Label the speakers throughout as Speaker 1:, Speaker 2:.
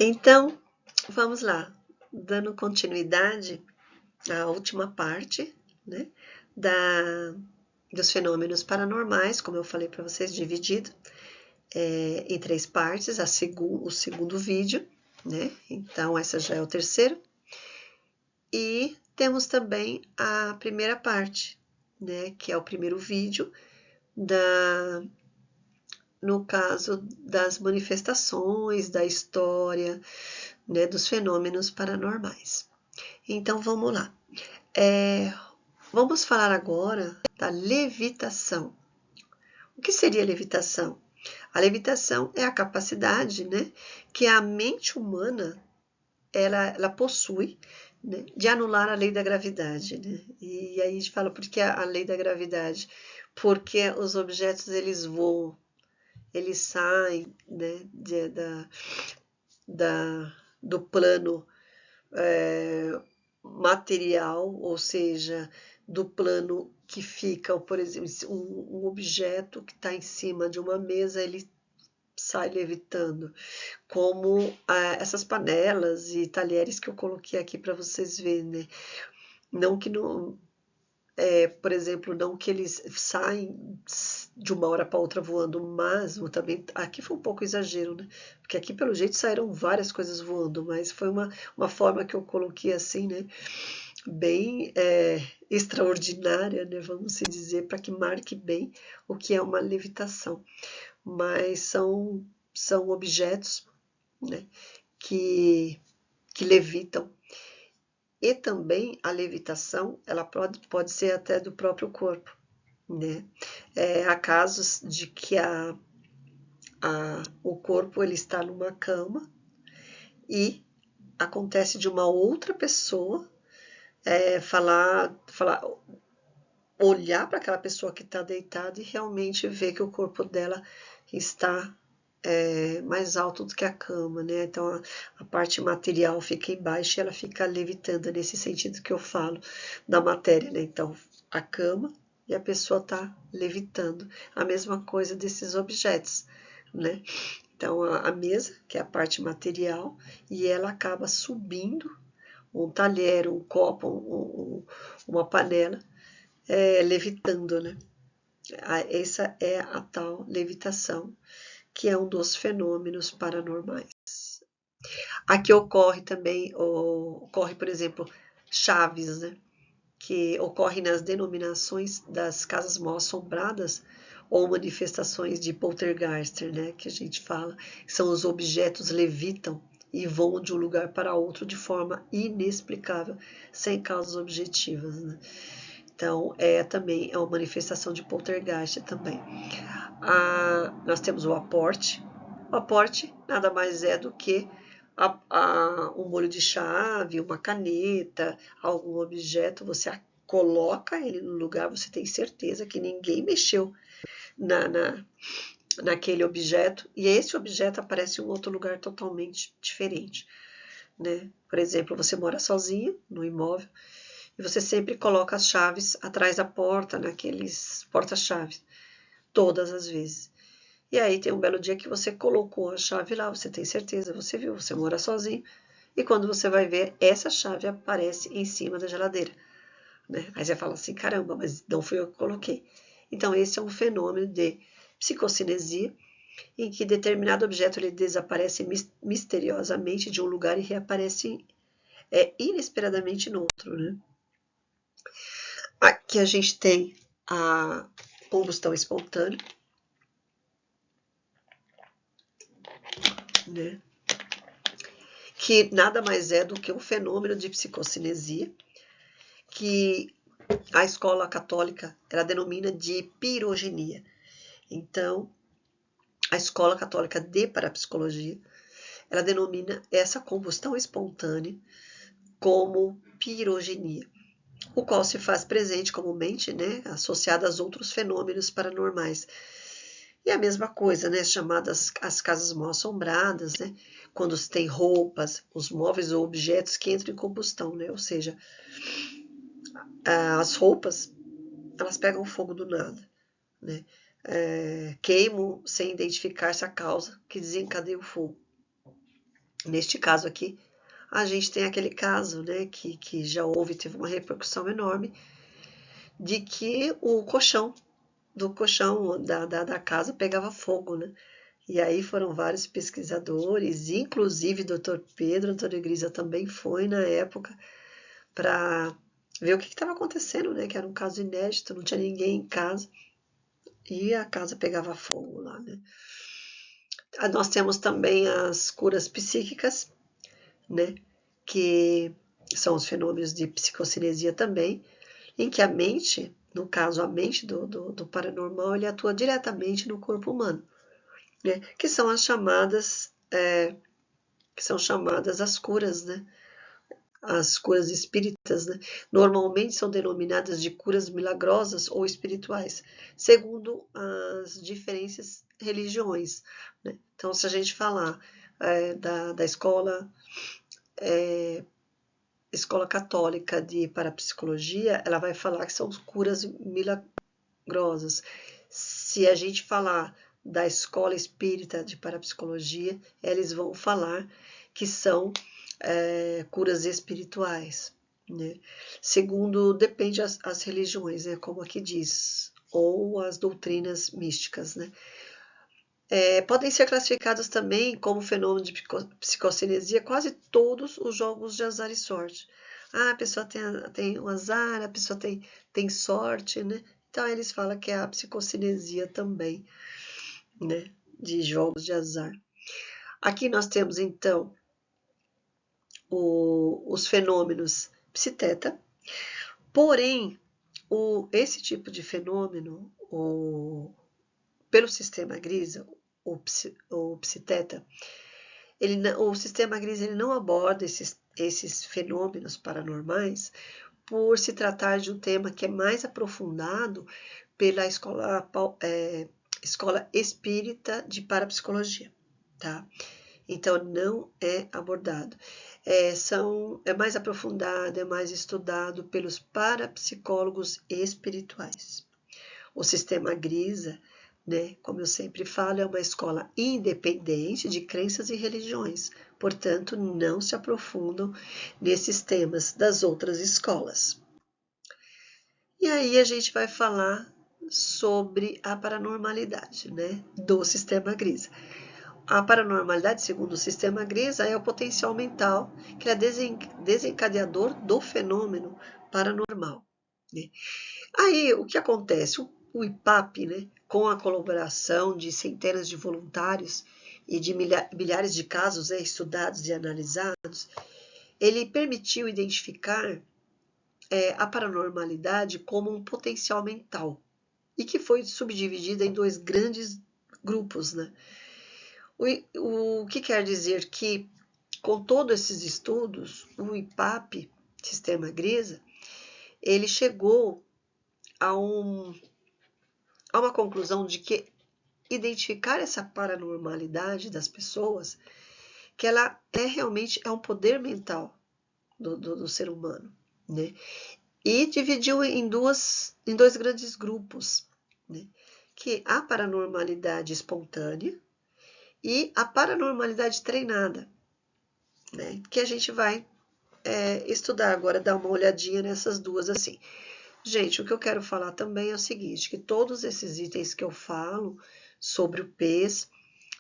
Speaker 1: Então, vamos lá, dando continuidade à última parte, né, dos fenômenos paranormais, como eu falei para vocês, dividido em 3 partes, o segundo vídeo, né, então essa já é o terceiro, e temos também a primeira parte, né, que é o primeiro vídeo, no caso das manifestações, da história, né, dos fenômenos paranormais. Então vamos lá. Vamos falar agora da levitação. O que seria levitação? A levitação é a capacidade, né, que a mente humana ela possui, né, de anular a lei da gravidade. Né? E aí a gente fala por que a lei da gravidade? Porque os objetos eles voam, eles saem, né, do plano material, ou seja, do plano que fica, por exemplo, um objeto que está em cima de uma mesa, ele sai levitando, como essas panelas e talheres que eu coloquei aqui para vocês verem, né? Não que não, por exemplo, não que eles saem de uma hora para outra voando, mas também aqui foi um pouco exagero, né? Porque aqui pelo jeito saíram várias coisas voando, mas foi uma forma que eu coloquei assim, né? Bem extraordinária, né? Vamos se dizer, para que marque bem o que é uma levitação. Mas são objetos, né? que levitam. E também a levitação, ela pode ser até do próprio corpo, né? Há casos de que o corpo ele está numa cama e acontece de uma outra pessoa olhar para aquela pessoa que está deitada e realmente ver que o corpo dela está mais alto do que a cama, né? Então a parte material fica embaixo e ela fica levitando nesse sentido que eu falo da matéria, né? Então a cama e a pessoa está levitando. A mesma coisa desses objetos, né? Então a mesa, que é a parte material, e ela acaba subindo um talher, um copo, uma panela, levitando, né? Essa é a tal levitação, que é um dos fenômenos paranormais. Aqui ocorre, por exemplo, chaves, né? Que ocorre nas denominações das casas mal assombradas ou manifestações de poltergeist, né? Que a gente fala, são os objetos levitam e voam de um lugar para outro de forma inexplicável, sem causas objetivas, né? Então, também é uma manifestação de poltergeist também. Nós temos o aporte. O aporte nada mais é do que um molho de chave, uma caneta, algum objeto, você coloca ele no lugar, você tem certeza que ninguém mexeu naquele objeto, e esse objeto aparece em um outro lugar totalmente diferente. Né? Por exemplo, você mora sozinho no imóvel, e você sempre coloca as chaves atrás da porta, naqueles porta-chaves, todas as vezes. E aí tem um belo dia que você colocou a chave lá, você tem certeza, você viu, você mora sozinho, e quando você vai ver, essa chave aparece em cima da geladeira. Né? Aí você fala assim, caramba, mas não fui eu que coloquei. Então esse é um fenômeno de psicocinesia, em que determinado objeto ele desaparece misteriosamente de um lugar e reaparece inesperadamente no outro. Né? Aqui a gente tem a combustão espontânea, né? Que nada mais é do que um fenômeno de psicocinesia, que a escola católica ela denomina de pirogenia. Então, a escola católica de parapsicologia ela denomina essa combustão espontânea como pirogenia, o qual se faz presente comumente, né, associada a outros fenômenos paranormais. E a mesma coisa, né, chamadas as casas mal assombradas, né, quando se tem roupas, os móveis ou objetos que entram em combustão, né, ou seja, as roupas elas pegam fogo do nada, né, queimam sem identificar-se a causa que desencadeia o fogo. Neste caso aqui, a gente tem aquele caso, né, que já houve, teve uma repercussão enorme, de que o colchão, do colchão da casa pegava fogo, né? E aí foram vários pesquisadores, inclusive Dr. Pedro, a doutora Grisa também foi na época, para ver o que estava acontecendo, né? Que era um caso inédito, não tinha ninguém em casa e a casa pegava fogo lá, né? Nós temos também as curas psíquicas, né? Que são os fenômenos de psicocinesia também, em que a mente, no caso a mente do paranormal, ele atua diretamente no corpo humano, né? Que são as chamadas, as curas, né? As curas espíritas, né? Normalmente são denominadas de curas milagrosas ou espirituais, segundo as diferentes religiões, né? Então, se a gente falar da escola católica de parapsicologia, ela vai falar que são curas milagrosas. Se a gente falar da escola espírita de parapsicologia, eles vão falar que são curas espirituais, né? Segundo, depende as religiões, né? Como aqui diz, ou as doutrinas místicas, né? Podem ser classificados também como fenômeno de psicocinesia quase todos os jogos de azar e sorte. Ah, a pessoa tem um azar, a pessoa tem sorte, né? Então eles falam que é a psicocinesia também, né? De jogos de azar. Aqui nós temos então os fenômenos psiteta, porém esse tipo de fenômeno, pelo sistema Grisa, o psiteta, o sistema Grisa ele não aborda esses fenômenos paranormais por se tratar de um tema que é mais aprofundado pela escola espírita de parapsicologia, tá? Então não é abordado. É mais aprofundado, é mais estudado pelos parapsicólogos espirituais. O sistema Grisa, né, como eu sempre falo, é uma escola independente de crenças e religiões, portanto, não se aprofundam nesses temas das outras escolas. E aí a gente vai falar sobre a paranormalidade, né, do sistema Grisa. A paranormalidade, segundo o sistema Grisa, é o potencial mental que é desencadeador do fenômeno paranormal, né? Aí, o que acontece? O IPAP, né, com a colaboração de centenas de voluntários e de milhares de casos estudados e analisados, ele permitiu identificar a paranormalidade como um potencial mental e que foi subdividida em dois grandes grupos, né? O que quer dizer que, com todos esses estudos, o IPAP, Sistema Grisa, ele chegou a uma conclusão de que identificar essa paranormalidade das pessoas, que ela realmente um poder mental do ser humano, né? E dividiu em dois grandes grupos, né? Que a paranormalidade espontânea e a paranormalidade treinada, né? Que a gente vai estudar agora, dar uma olhadinha nessas duas assim. Gente, o que eu quero falar também é o seguinte, que todos esses itens que eu falo sobre o PES,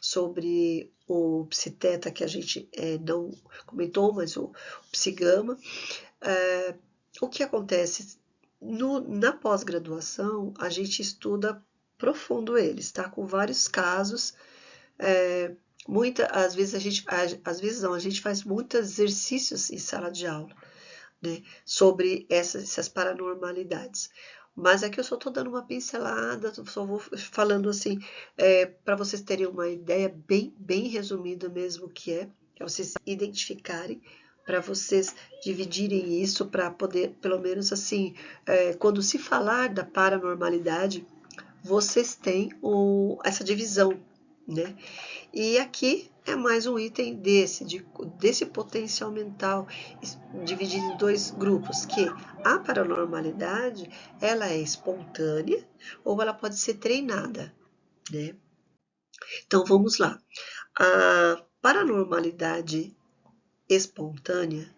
Speaker 1: sobre o psiteta que a gente não comentou, mas o psigama, o que acontece na pós-graduação, a gente estuda profundo eles, tá? Com vários casos, às vezes a gente faz muitos exercícios em sala de aula, né, sobre essas paranormalidades. Mas aqui eu só estou dando uma pincelada, só vou falando assim, para vocês terem uma ideia bem resumida mesmo que para vocês identificarem, para vocês dividirem isso, para poder, pelo menos assim, quando se falar da paranormalidade, vocês têm essa divisão, né? E aqui é mais um item desse potencial mental dividido em dois grupos, que a paranormalidade, ela é espontânea ou ela pode ser treinada, né? Então vamos lá. A paranormalidade espontânea,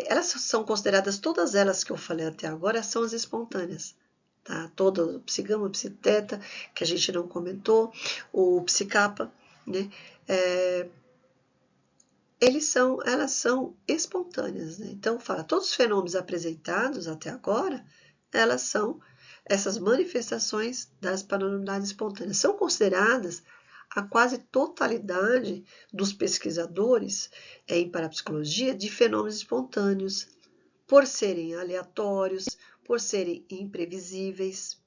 Speaker 1: elas são consideradas, todas elas que eu falei até agora, são as espontâneas. Tá? Todo o psigama, o psiteta, que a gente não comentou, o psicapa, né? Elas são espontâneas, né? Então, fala, todos os fenômenos apresentados até agora, elas são essas manifestações das paranormalidades espontâneas. São consideradas a quase totalidade dos pesquisadores em parapsicologia de fenômenos espontâneos, por serem aleatórios, por serem imprevisíveis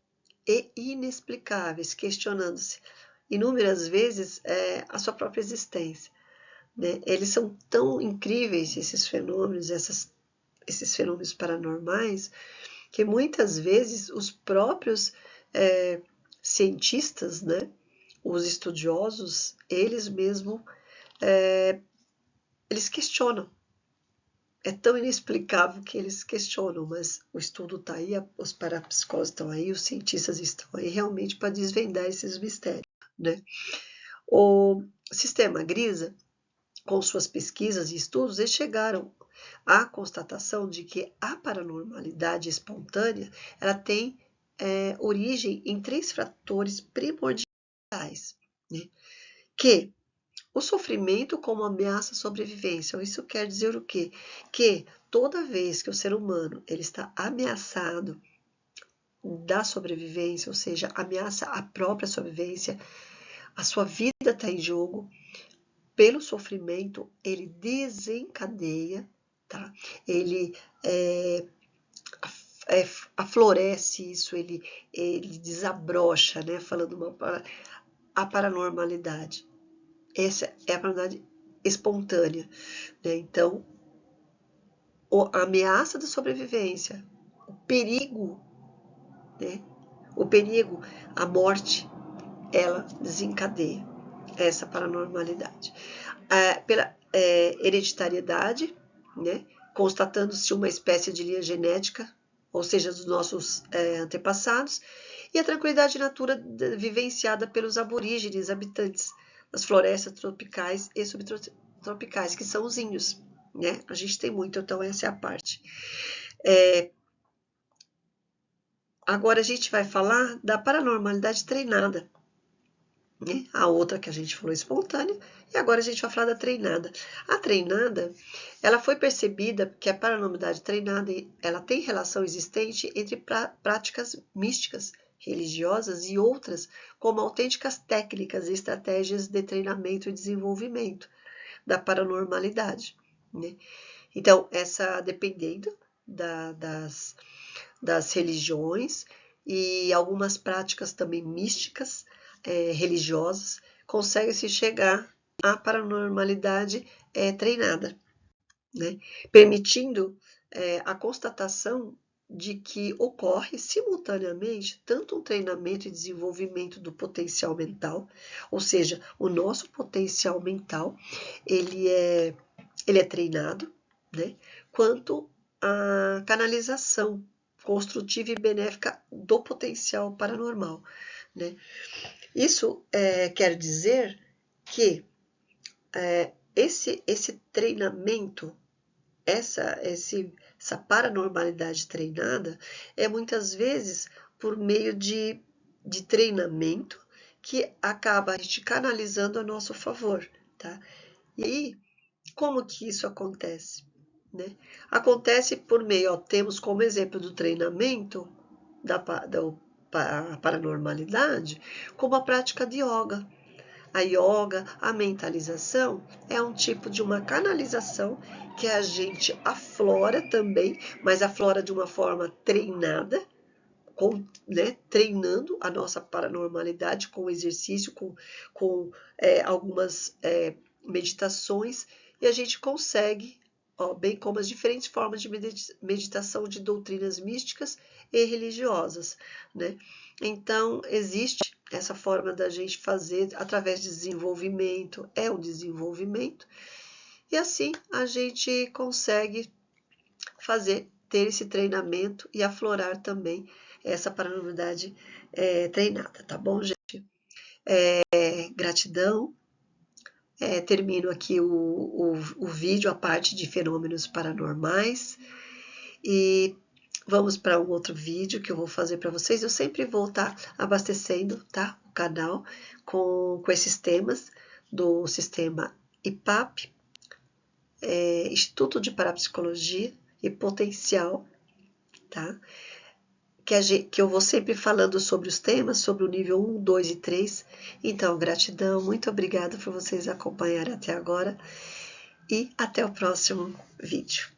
Speaker 1: e inexplicáveis, questionando-se inúmeras vezes a sua própria existência. Né? Eles são tão incríveis, esses fenômenos, esses fenômenos paranormais, que muitas vezes os próprios cientistas, né, os estudiosos, eles mesmos, eles questionam. É tão inexplicável que eles questionam, mas o estudo está aí, os parapsicólogos estão aí, os cientistas estão aí realmente para desvendar esses mistérios. Né? O sistema Grisa, com suas pesquisas e estudos, eles chegaram à constatação de que a paranormalidade espontânea ela tem origem em 3 fatores primordiais, né? Que o sofrimento como ameaça à sobrevivência. Isso quer dizer o quê? Que toda vez que o ser humano ele está ameaçado da sobrevivência, ou seja, ameaça a própria sobrevivência, a sua vida está em jogo, pelo sofrimento, ele desencadeia, tá? Ele aflorece isso, ele desabrocha, né? Falando a paranormalidade. Essa é a paranormalidade espontânea. Né? Então, a ameaça da sobrevivência, o perigo, né? O perigo, a morte, ela desencadeia essa paranormalidade. Pela hereditariedade, né? Constatando-se uma espécie de linha genética, ou seja, dos nossos antepassados, e a tranquilidade natura vivenciada pelos aborígenes habitantes das florestas tropicais e subtropicais, que são os índios. Né? A gente tem muito, então essa é a parte. Agora a gente vai falar da paranormalidade treinada. Né? A outra que a gente falou espontânea, e agora a gente vai falar da treinada. A treinada, ela foi percebida que a paranormalidade treinada, ela tem relação existente entre práticas místicas, religiosas e outras, como autênticas técnicas e estratégias de treinamento e desenvolvimento da paranormalidade. Né? Então, dependendo das religiões e algumas práticas também místicas, religiosas, consegue-se chegar à paranormalidade treinada, né? Permitindo a constatação de que ocorre simultaneamente tanto um treinamento e desenvolvimento do potencial mental, ou seja, o nosso potencial mental ele é treinado, né? Quanto a canalização construtiva e benéfica do potencial paranormal, né? Isso quer dizer que esse treinamento, essa paranormalidade treinada, é muitas vezes por meio de treinamento que acaba a gente canalizando a nosso favor. Tá? E aí, como que isso acontece? Né? Acontece por meio, temos como exemplo do treinamento da paranormalidade, como a prática de yoga. A yoga, a mentalização, é um tipo de uma canalização que a gente aflora também, mas aflora de uma forma treinada, treinando a nossa paranormalidade com exercício, com algumas meditações, e a gente consegue, bem como as diferentes formas de meditação de doutrinas místicas e religiosas. Né? Então, existe essa forma da gente fazer através de desenvolvimento, é um desenvolvimento, e assim a gente consegue ter esse treinamento e aflorar também essa paranormalidade treinada, tá bom, gente? Gratidão. termino aqui o vídeo, a parte de fenômenos paranormais. E vamos para um outro vídeo que eu vou fazer para vocês. Eu sempre vou estar abastecendo, tá, o canal com esses temas do sistema IPAP, Instituto de Parapsicologia e Potencial, tá? Que eu vou sempre falando sobre os temas, sobre o nível 1, 2 e 3. Então, gratidão, muito obrigada por vocês acompanharem até agora e até o próximo vídeo.